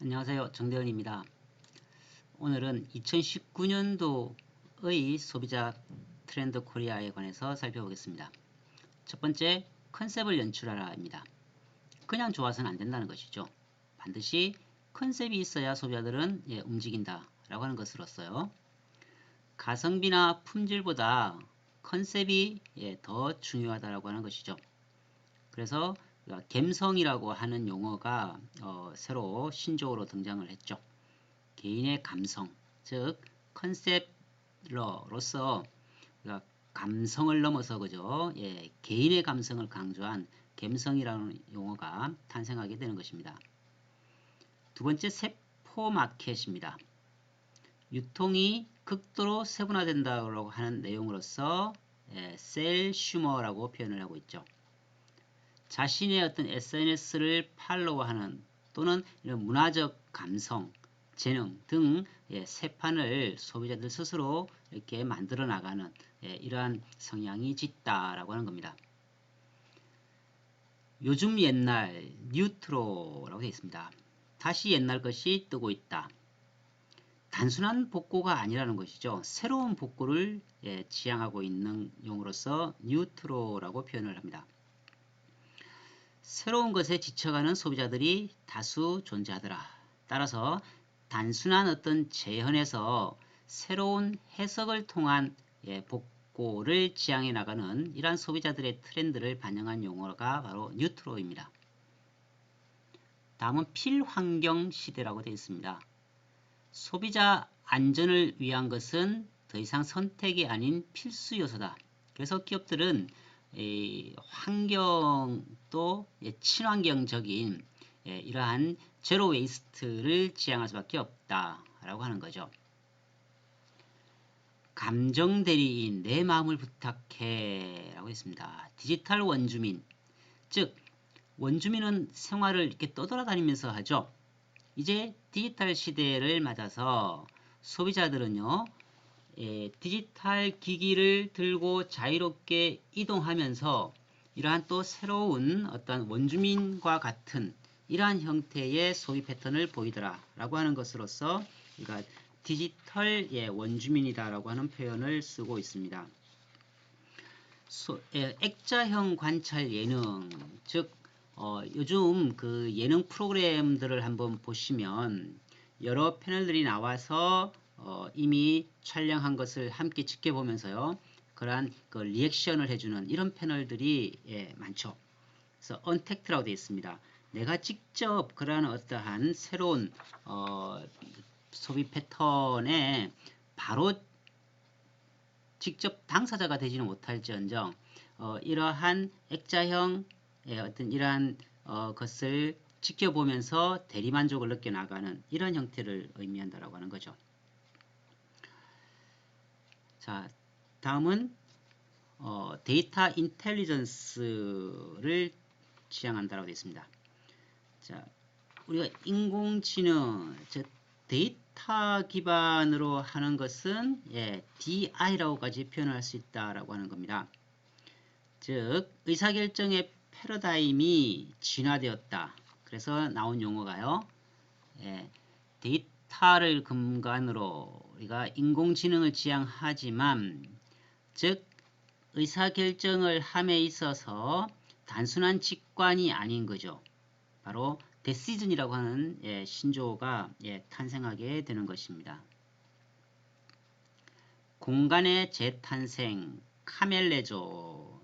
안녕하세요. 정대현입니다. 오늘은 2019년도의 소비자 트렌드 코리아에 관해서 살펴보겠습니다. 첫 번째, 컨셉을 연출하라입니다. 그냥 좋아서는 안 된다는 것이죠. 반드시 컨셉이 있어야 소비자들은 움직인다 라고 하는 것으로서요. 가성비나 품질보다 컨셉이 더 중요하다고 하는 것이죠. 그래서 갬성이라고 하는 용어가 새로 신조어로 등장을 했죠. 개인의 감성, 즉 컨셉러로서 감성을 넘어서 그죠? 개인의 감성을 강조한 갬성이라는 용어가 탄생하게 되는 것입니다. 두 번째, 세포 마켓입니다. 유통이 극도로 세분화된다고 하는 내용으로서 셀 슈머라고 표현을 하고 있죠. 자신의 어떤 SNS를 팔로우하는 또는 이런 문화적 감성, 재능 등 세 판을 소비자들 스스로 이렇게 만들어 나가는 이러한 성향이 짙다라고 하는 겁니다. 요즘 옛날 뉴트로라고 되어 있습니다. 다시 옛날 것이 뜨고 있다. 단순한 복고가 아니라는 것이죠. 새로운 복고를 지향하고 있는 용어로서 뉴트로라고 표현을 합니다. 새로운 것에 지쳐가는 소비자들이 다수 존재하더라. 따라서 단순한 어떤 재현에서 새로운 해석을 통한 복고를 지향해 나가는 이러한 소비자들의 트렌드를 반영한 용어가 바로 뉴트로입니다. 다음은 필환경 시대라고 되어 있습니다. 소비자 안전을 위한 것은 더 이상 선택이 아닌 필수 요소다. 그래서 기업들은 환경도 친환경적인 이러한 제로 웨이스트를 지향할 수밖에 없다라고 하는 거죠. 감정 대리인 내 마음을 부탁해 라고 했습니다. 디지털 원주민, 즉 원주민은 생활을 이렇게 떠돌아다니면서 하죠. 이제 디지털 시대를 맞아서 소비자들은요, 디지털 기기를 들고 자유롭게 이동하면서 이러한 또 새로운 어떤 원주민과 같은 이러한 형태의 소비 패턴을 보이더라 라고 하는 것으로서 그러니까 디지털 원주민이다 라고 하는 표현을 쓰고 있습니다. 액자형 관찰 예능, 즉 요즘 그 예능 프로그램들을 한번 보시면 여러 패널들이 나와서 이미 촬영한 것을 함께 지켜보면서요. 그러한 그 리액션을 해주는 이런 패널들이 많죠. 그래서 언택트라고 되어 있습니다. 내가 직접 그러한 어떠한 새로운 소비 패턴에 바로 직접 당사자가 되지는 못할지언정 이러한 액자형 어떤 이러한 것을 지켜보면서 대리만족을 느껴나가는 이런 형태를 의미한다라고 하는 거죠. 자, 다음은 데이터 인텔리전스를 지향한다라고 되어 있습니다. 자, 우리가 인공지능, 즉 데이터 기반으로 하는 것은 DI라고까지 표현을 할 수 있다라고 하는 겁니다. 즉 의사결정의 패러다임이 진화되었다. 그래서 나온 용어가요. 데이터를 근간으로 우리가 인공지능을 지향하지만 즉 의사결정을 함에 있어서 단순한 직관이 아닌 거죠. 바로 데시즌이라고 하는 신조어가 탄생하게 되는 것입니다. 공간의 재탄생, 카멜레조.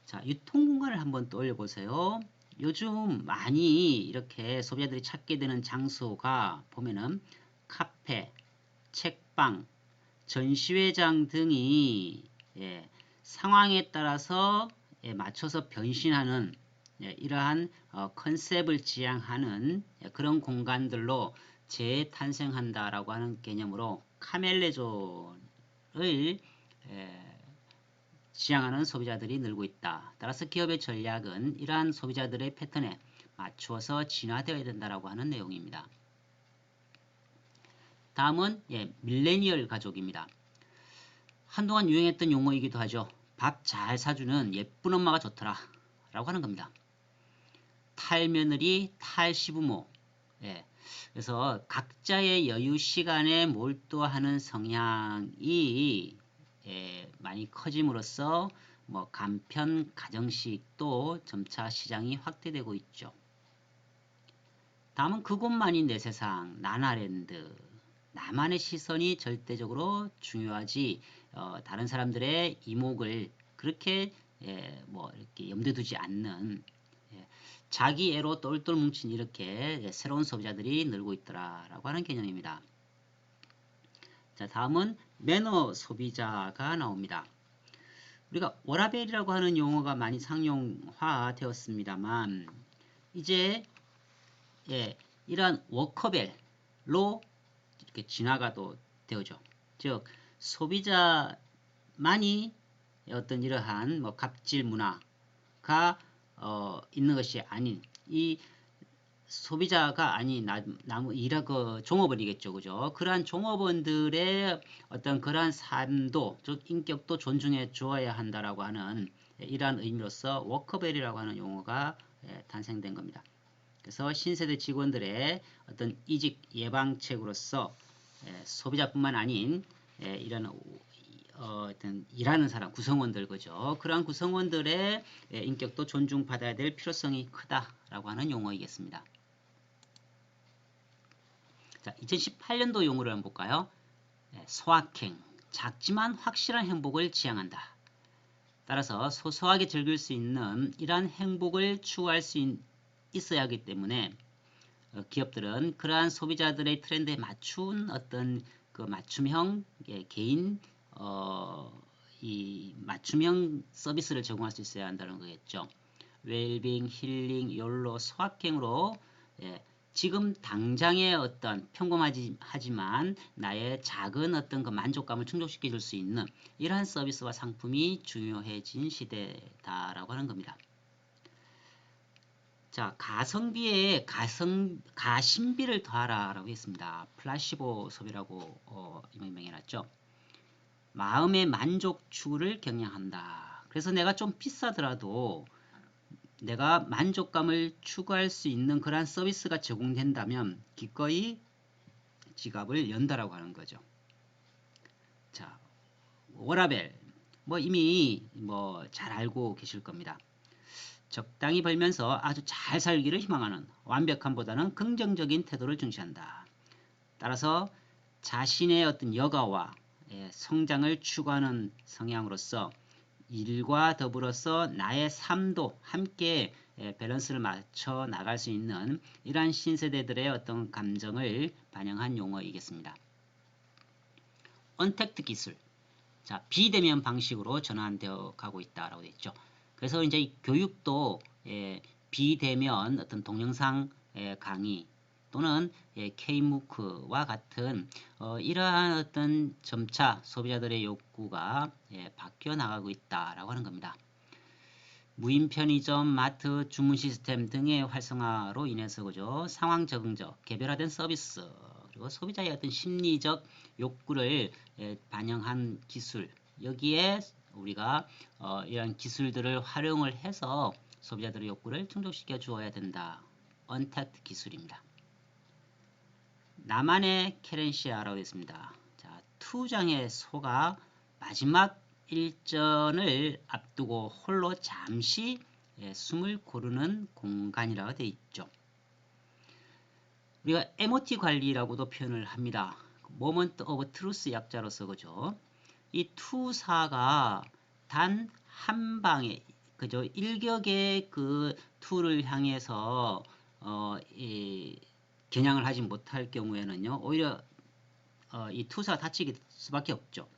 자, 유통공간을 한번 떠올려 보세요. 요즘 많이 이렇게 소비자들이 찾게 되는 장소가 보면은 카페, 책방, 전시회장 등이 상황에 따라서 맞춰서 변신하는 이러한 컨셉을 지향하는 그런 공간들로 재탄생한다라고 하는 개념으로 카멜레존을 지향하는 소비자들이 늘고 있다. 따라서 기업의 전략은 이러한 소비자들의 패턴에 맞추어서 진화되어야 된다라고 하는 내용입니다. 다음은 밀레니얼 가족입니다. 한동안 유행했던 용어이기도 하죠. 밥 잘 사주는 예쁜 엄마가 좋더라 라고 하는 겁니다. 탈며느리, 탈시부모, 그래서 각자의 여유 시간에 몰두하는 성향이 많이 커짐으로써 뭐 간편 가정식도 점차 시장이 확대되고 있죠. 다음은 그곳만이 내 세상 나나랜드. 나만의 시선이 절대적으로 중요하지 다른 사람들의 이목을 그렇게 뭐 이렇게 염두에 두지 않는 자기 애로 똘똘 뭉친 이렇게 새로운 소비자들이 늘고 있더라라고 하는 개념입니다. 자, 다음은 매너 소비자가 나옵니다. 우리가 워라밸이라고 하는 용어가 많이 상용화 되었습니다만 이제 이러한 워커밸로 이렇게 진화가 되어죠. 즉 소비자만이 어떤 이러한 뭐 갑질 문화가 있는 것이 아닌 이 소비자가 아닌 그 종업원이겠죠, 그죠? 그러한 종업원들의 어떤 그러한 삶도, 즉 인격도 존중해 주어야 한다라고 하는 이러한 의미로서 워커밸이라고 하는 용어가 탄생된 겁니다. 그래서 신세대 직원들의 어떤 이직 예방책으로서 소비자뿐만 아닌 이런 어떤 일하는 사람, 구성원들 그죠? 그러한 구성원들의 인격도 존중받아야 될 필요성이 크다라고 하는 용어이겠습니다. 자, 2018년도 용어를 한번 볼까요? 소확행, 작지만 확실한 행복을 지향한다. 따라서 소소하게 즐길 수 있는 이러한 행복을 추구할 수 있어야 하기 때문에 기업들은 그러한 소비자들의 트렌드에 맞춘 어떤 그 맞춤형 개인 이 맞춤형 서비스를 제공할 수 있어야 한다는 거겠죠. 웰빙, 힐링, 욜로, 소확행으로 지금 당장의 어떤 평범하지만 나의 작은 어떤 그 만족감을 충족시켜 줄 수 있는 이러한 서비스와 상품이 중요해진 시대다라고 하는 겁니다. 자, 가성비에 가심비를 더하라라고 했습니다. 플라시보 소비라고 명명해놨죠. 마음의 만족 추구를 경향한다. 그래서 내가 좀 비싸더라도 내가 만족감을 추구할 수 있는 그러한 서비스가 제공된다면 기꺼이 지갑을 연다라고 하는 거죠. 자, 워라밸 뭐 이미 뭐 잘 알고 계실 겁니다. 적당히 벌면서 아주 잘 살기를 희망하는 완벽함보다는 긍정적인 태도를 중시한다. 따라서 자신의 어떤 여가와 성장을 추구하는 성향으로서 일과 더불어서 나의 삶도 함께 밸런스를 맞춰 나갈 수 있는 이러한 신세대들의 어떤 감정을 반영한 용어이겠습니다. 언택트 기술, 자 비대면 방식으로 전환되어 가고 있다라고 되어 있죠. 그래서 이제 교육도 비대면 어떤 동영상 강의 또는 K무크와 같은 이러한 어떤 점차 소비자들의 욕구가 바뀌어 나가고 있다라고 하는 겁니다. 무인 편의점, 마트, 주문 시스템 등의 활성화로 인해서 그죠? 상황 적응적, 개별화된 서비스 그리고 소비자의 어떤 심리적 욕구를 반영한 기술 여기에 우리가 이런 기술들을 활용을 해서 소비자들의 욕구를 충족시켜 주어야 된다. 언택트 기술입니다. 나만의 케렌시아라고 했습니다. 자, 투장의 소가 마지막 일전을 앞두고 홀로 잠시 숨을 고르는 공간이라고 되어 있죠. 우리가 MOT 관리라고도 표현을 합니다. Moment of Truth 약자로서 그죠. 이 투사가 단 한 방에 그죠 일격의 그 투를 향해서 겨냥을 하지 못할 경우에는요 오히려 이 투사가 다치게 수밖에 없죠.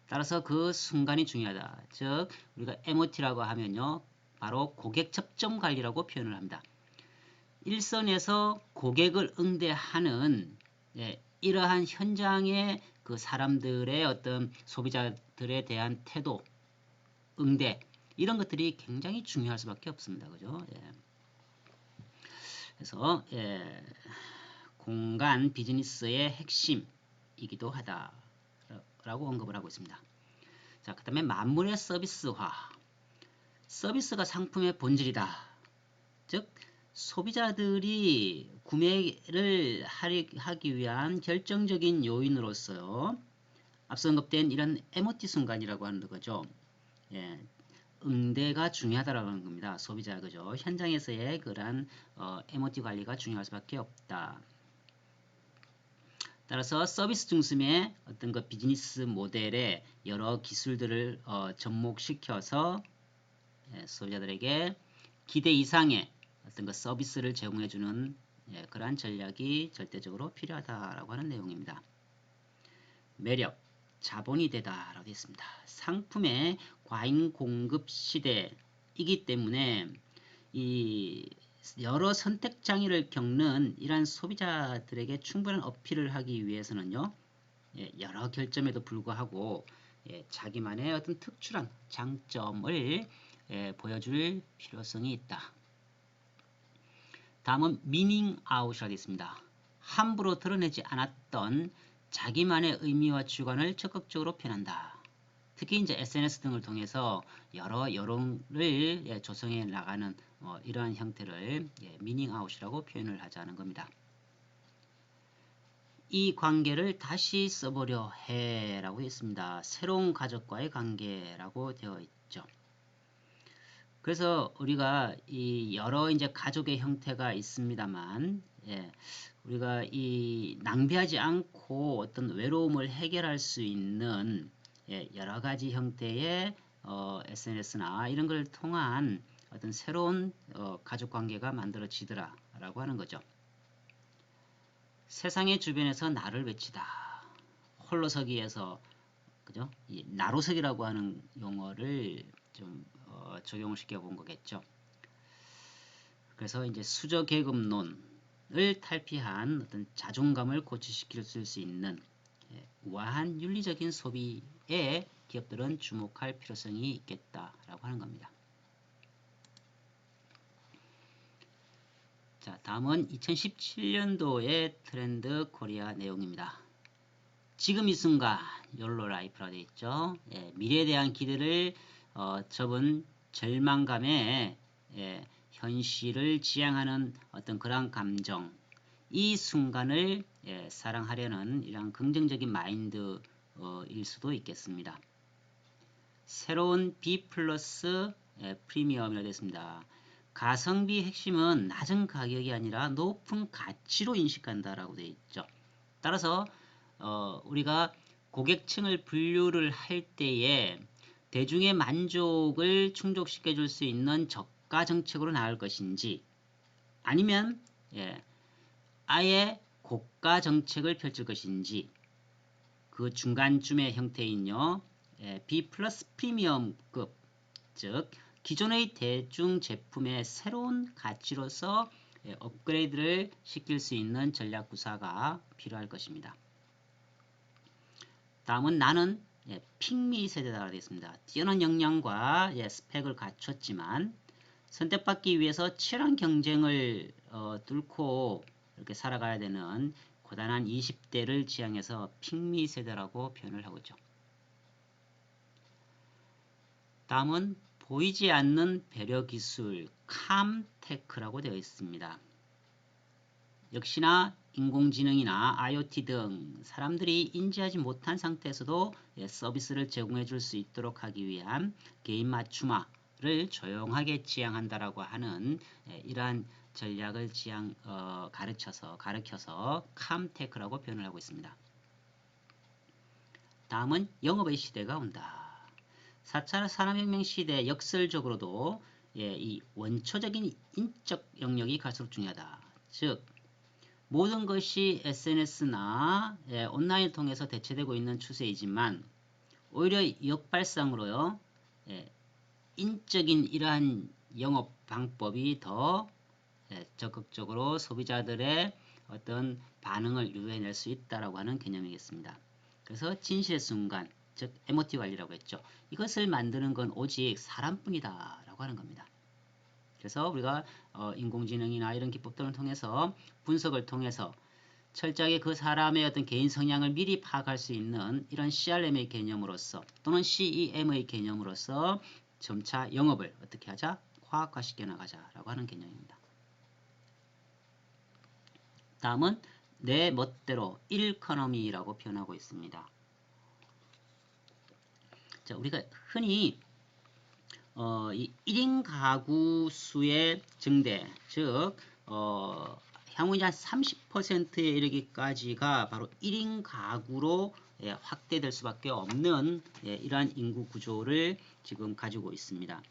따라서 그 순간이 중요하다. 즉 우리가 MOT라고 하면요 바로 고객 접점 관리라고 표현을 합니다. 일선에서 고객을 응대하는 이러한 현장의 그 사람들의 어떤 소비자들에 대한 태도, 응대 이런 것들이 굉장히 중요할 수밖에 없습니다. 그죠? 그래서 공간 비즈니스의 핵심이기도 하다라고 언급을 하고 있습니다. 자, 그 다음에 만물의 서비스화. 서비스가 상품의 본질이다. 즉 소비자들이 구매를 하기 위한 결정적인 요인으로서 앞서 언급된 이런 MOT 순간이라고 하는 거죠. 예, 응대가 중요하다라고 하는 겁니다. 소비자 그죠? 현장에서의 그러한 MOT 관리가 중요할 수밖에 없다. 따라서 서비스 중심의 어떤 그 비즈니스 모델의 여러 기술들을 접목시켜서 소비자들에게 기대 이상의 어떤 그 서비스를 제공해주는 그러한 전략이 절대적으로 필요하다라고 하는 내용입니다. 매력, 자본이 되다라고 되어 있습니다. 상품의 과잉 공급 시대이기 때문에 이 여러 선택 장애를 겪는 이러한 소비자들에게 충분한 어필을 하기 위해서는요, 여러 결점에도 불구하고 자기만의 어떤 특출한 장점을 보여줄 필요성이 있다. 다음은 미닝 아웃이라고 되어 있습니다. 함부로 드러내지 않았던 자기만의 의미와 주관을 적극적으로 표현한다. 특히 이제 SNS 등을 통해서 여러 여론을 조성해 나가는 이러한 형태를 미닝 아웃이라고 표현을 하자는 겁니다. 이 관계를 다시 써보려 해 라고 했습니다. 새로운 가족과의 관계라고 되어 있죠. 그래서 우리가 이 여러 이제 가족의 형태가 있습니다만, 우리가 이 낭비하지 않고 어떤 외로움을 해결할 수 있는 여러 가지 형태의 SNS나 이런 걸 통한 어떤 새로운 가족 관계가 만들어지더라라고 하는 거죠. 세상의 주변에서 나를 외치다. 홀로서기에서 그죠? 이 나로서기라고 하는 용어를 좀 적용을 시켜본 거겠죠. 그래서 이제 수저 계급론을 탈피한 어떤 자존감을 고취시킬 수 있는 우아한 윤리적인 소비에 기업들은 주목할 필요성이 있겠다라고 하는 겁니다. 자, 다음은 2017년도의 트렌드 코리아 내용입니다. 지금 이 순간 욜로 라이프라고 되어 있죠. 미래에 대한 기대를 접은 절망감에 현실을 지향하는 어떤 그런 감정, 이 순간을 사랑하려는 이런 긍정적인 마인드일 수도 있겠습니다. 새로운 B 플러스 프리미엄이라고 되어 있습니다. 가성비 핵심은 낮은 가격이 아니라 높은 가치로 인식한다라고 되어 있죠. 따라서 우리가 고객층을 분류를 할 때에 대중의 만족을 충족시켜 줄 수 있는 저가 정책으로 나갈 것인지 아니면 아예 고가 정책을 펼칠 것인지 그 중간쯤의 형태인요. B 플러스 프리미엄급 즉 기존의 대중 제품의 새로운 가치로서 업그레이드를 시킬 수 있는 전략 구사가 필요할 것입니다. 다음은 나는 핑미 세대라고 되어 있습니다. 뛰어난 역량과 스펙을 갖췄지만 선택받기 위해서 치열한 경쟁을 뚫고 이렇게 살아가야 되는 고단한 20대를 지향해서 핑미 세대라고 표현을 하고 있죠. 다음은 보이지 않는 배려 기술 캄테크라고 되어 있습니다. 역시나 인공지능이나 IoT 등 사람들이 인지하지 못한 상태에서도 서비스를 제공해 줄 수 있도록 하기 위한 개인 맞춤화를 조용하게 지향한다라고 하는 이러한 전략을 가르쳐서 캄테크라고 표현을 하고 있습니다. 다음은 영업의 시대가 온다. 4차 산업혁명 시대 역설적으로도 이 원초적인 인적 영역이 갈수록 중요하다. 즉 모든 것이 SNS나 온라인을 통해서 대체되고 있는 추세이지만 오히려 역발상으로요. 인적인 이러한 영업 방법이 더 적극적으로 소비자들의 어떤 반응을 유도해낼 수 있다라고 하는 개념이겠습니다. 그래서 진실의 순간, 즉 MOT 관리라고 했죠. 이것을 만드는 건 오직 사람뿐이다 라고 하는 겁니다. 그래서 우리가 인공지능이나 이런 기법들을 통해서 분석을 통해서 철저하게 그 사람의 어떤 개인 성향을 미리 파악할 수 있는 이런 CRM의 개념으로서 또는 CEM의 개념으로서 점차 영업을 어떻게 하자? 화학화시켜 나가자라고 하는 개념입니다. 다음은 내 멋대로 일커노미라고 표현하고 있습니다. 자, 우리가 흔히 이 1인 가구 수의 증대, 즉 향후 한 30%에 이르기까지가 바로 1인 가구로 확대될 수밖에 없는 이러한 인구 구조를 지금 가지고 있습니다.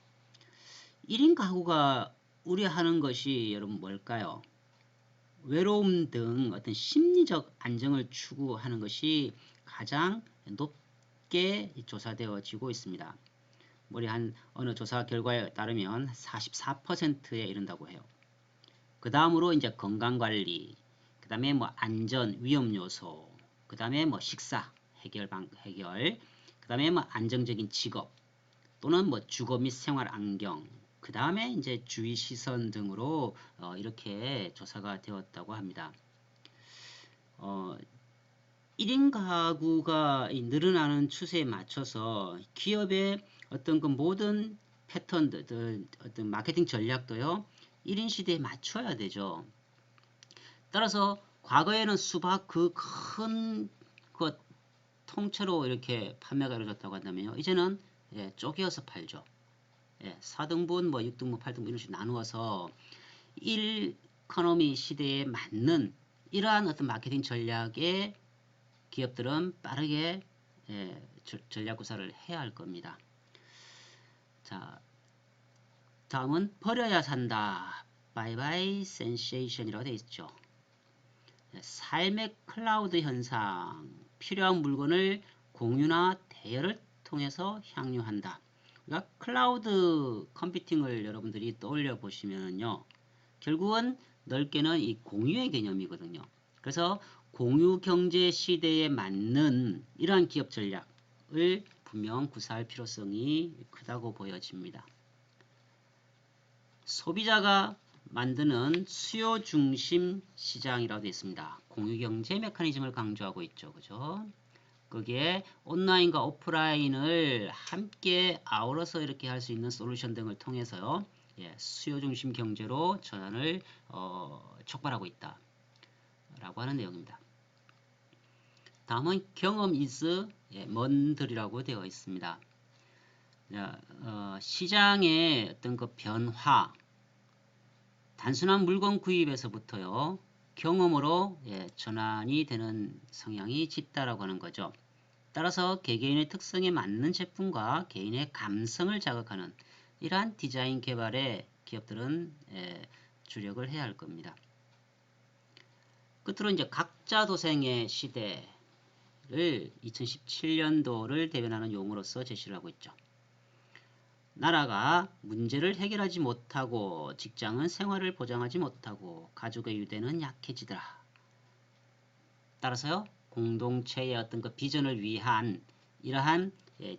1인 가구가 우려하는 것이 여러분 뭘까요? 외로움 등 어떤 심리적 안정을 추구하는 것이 가장 높게 조사되어지고 있습니다. 어느 조사 결과에 따르면 44%에 이른다고 해요. 그 다음으로 이제 건강관리, 그 다음에 뭐 안전, 위험 요소, 그 다음에 뭐 식사, 해결, 그 다음에 뭐 안정적인 직업, 또는 뭐 주거 및 생활 안경, 그 다음에 이제 주위 시선 등으로 이렇게 조사가 되었다고 합니다. 1인 가구가 늘어나는 추세에 맞춰서 기업의 어떤 그 모든 패턴들, 어떤 마케팅 전략도요, 1인 시대에 맞춰야 되죠. 따라서 과거에는 수박 그 큰 그 통째로 이렇게 판매가 이루어졌다고 한다면요, 이제는 쪼개어서 팔죠. 4등분, 뭐 6등분, 8등분 이런 식으로 나누어서 1커노미 시대에 맞는 이러한 어떤 마케팅 전략에 기업들은 빠르게 전략 구사를 해야 할 겁니다. 자, 다음은 버려야 산다. 바이바이 센세이션이라고 되어 있죠. 삶의 클라우드 현상, 필요한 물건을 공유나 대여를 통해서 향유한다. 우리가 클라우드 컴퓨팅을 여러분들이 떠올려 보시면요, 결국은 넓게는 이 공유의 개념이거든요. 그래서 공유 경제 시대에 맞는 이러한 기업 전략을 분명 구사할 필요성이 크다고 보여집니다. 소비자가 만드는 수요 중심 시장이라고 되어 있습니다. 공유 경제 메커니즘을 강조하고 있죠. 그죠? 거기에 온라인과 오프라인을 함께 아우러서 이렇게 할 수 있는 솔루션 등을 통해서요, 수요 중심 경제로 전환을 촉발하고 있다 라고 하는 내용입니다. 다음은 경험 is 먼들이라고 되어 있습니다. 시장의 어떤 그 변화, 단순한 물건 구입에서부터요, 경험으로 전환이 되는 성향이 짙다라고 하는 거죠. 따라서 개개인의 특성에 맞는 제품과 개인의 감성을 자극하는 이러한 디자인 개발에 기업들은 주력을 해야 할 겁니다. 끝으로 이제 각자 도생의 시대를 2017년도를 대변하는 용어로서 제시를 하고 있죠. 나라가 문제를 해결하지 못하고 직장은 생활을 보장하지 못하고 가족의 유대는 약해지더라. 따라서요, 공동체의 어떤 그 비전을 위한 이러한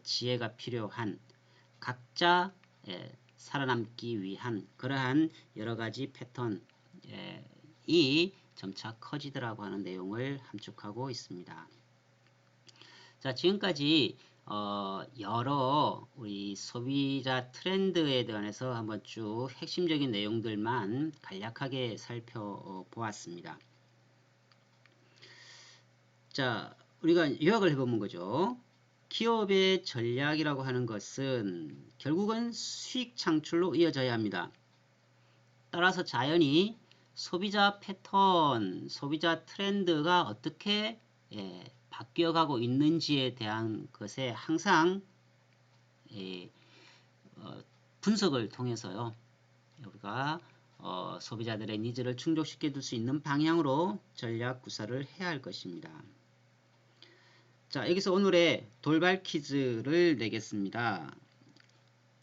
지혜가 필요한, 각자 살아남기 위한 그러한 여러 가지 패턴이 점차 커지더라고 하는 내용을 함축하고 있습니다. 자, 지금까지 여러 우리 소비자 트렌드에 대해서 한번 쭉 핵심적인 내용들만 간략하게 살펴보았습니다. 자, 우리가 요약을 해보면 거죠. 기업의 전략이라고 하는 것은 결국은 수익 창출로 이어져야 합니다. 따라서 자연히 소비자 패턴, 소비자 트렌드가 어떻게 바뀌어가고 있는지에 대한 것에 항상 분석을 통해서요, 우리가 소비자들의 니즈를 충족시켜 줄 수 있는 방향으로 전략 구사를 해야 할 것입니다. 자, 여기서 오늘의 돌발 퀴즈를 내겠습니다.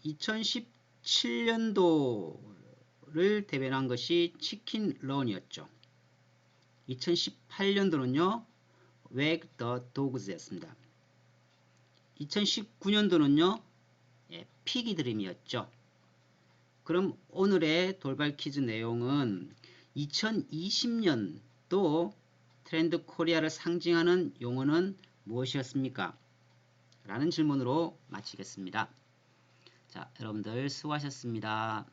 2017년도를 대변한 것이 치킨런이었죠. 2018년도는요, Wag the Dogs였습니다. 2019년도는요, 피기 드림이었죠. 그럼 오늘의 돌발 퀴즈 내용은 2020년도 트렌드 코리아를 상징하는 용어는 무엇이었습니까? 라는 질문으로 마치겠습니다. 자, 여러분들 수고하셨습니다.